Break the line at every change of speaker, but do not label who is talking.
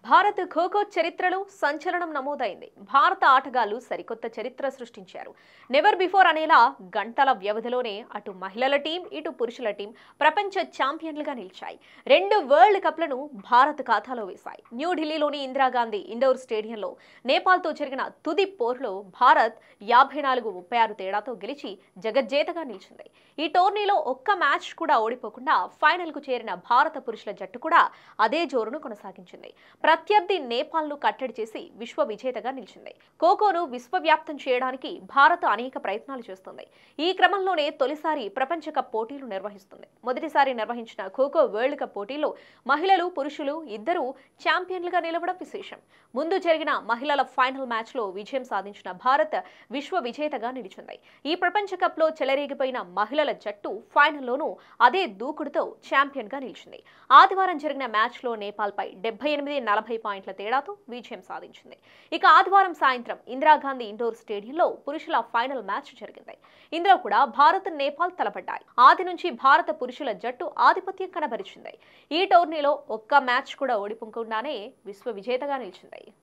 భారత ఖోఖో చరిత్రలో సంచలనం నమోదైంది. భారత ఆటగాళ్లు సరికొత్త చరిత్ర సృష్టించారు. నెవర్ బిఫోర్ అనేలా గంటల వ్యవధిలోనే అటు మహిళల టీం, ఇటు పురుషుల టీం ప్రపంచ ఛాంపియన్లుగా నిలిచాయి. 2 వరల్డ్ కప్లను భారత్ ఖాతాలో వేశాయి. న్యూఢిల్లీలోని ఇందిరాగాంధీ ఇండోర్ స్టేడియంలో నేపాల్తో జరిగిన తుది పోరులో భారత్ 54-36 తేడాతో గెలిచి జగజ్జేతగా నిలిచింది. ఈ టోర్నీలో ఒక్క మ్యాచ్ కూడా ఓడిపోకుండా ఫైనల్కు చేరిన భారత పురుషుల జట్టు కూడా అదే జోరును కొనసాగించింది. ప్రత్యర్థి నేపాల్ను కట్టడి చేసి విశ్వ విజేతగా నిలిచింది. ఖోఖోను విశ్వవ్యాప్తం చేయడానికి భారత్ అనేక ప్రయత్నాలు చేస్తుంది. ఈ క్రమంలోనే తొలిసారి ప్రపంచ కప్ పోటీలు నిర్వహిస్తుంది. మొదటిసారి నిర్వహించిన ఖోఖో వరల్డ్ కప్ పోటీలో మహిళలు, పురుషులు ఇద్దరూ ఛాంపియన్లుగా నిలవడం విశేషం. ముందు జరిగిన మహిళల ఫైనల్ మ్యాచ్లో విజయం సాధించిన భారత్ విశ్వ విజేతగా నిలిచింది. ఈ ప్రపంచ కప్లో చెలరేగిపోయిన మహిళల జట్టు ఫైనల్లోనూ అదే దూకుడుతో ఛాంపియన్గా నిలిచింది. ఆదివారం జరిగిన మ్యాచ్లో నేపాల్పై 78-40 పాయింట్ల తేడాతో విజయం సాధించింది. ఇక ఆదివారం సాయంత్రం ఇందిరాగాంధీ ఇండోర్ స్టేడియంలో పురుషుల ఫైనల్ మ్యాచ్ జరిగింది. ఇందులో కూడా భారత్, నేపాల్ తలపడ్డాయి. ఆది నుంచి భారత పురుషుల జట్టు ఆధిపత్యం కనబరిచింది. ఈ టోర్నీలో ఒక్క మ్యాచ్ కూడా ఓడిపోకుండానే విశ్వ విజేతగా నిలిచింది.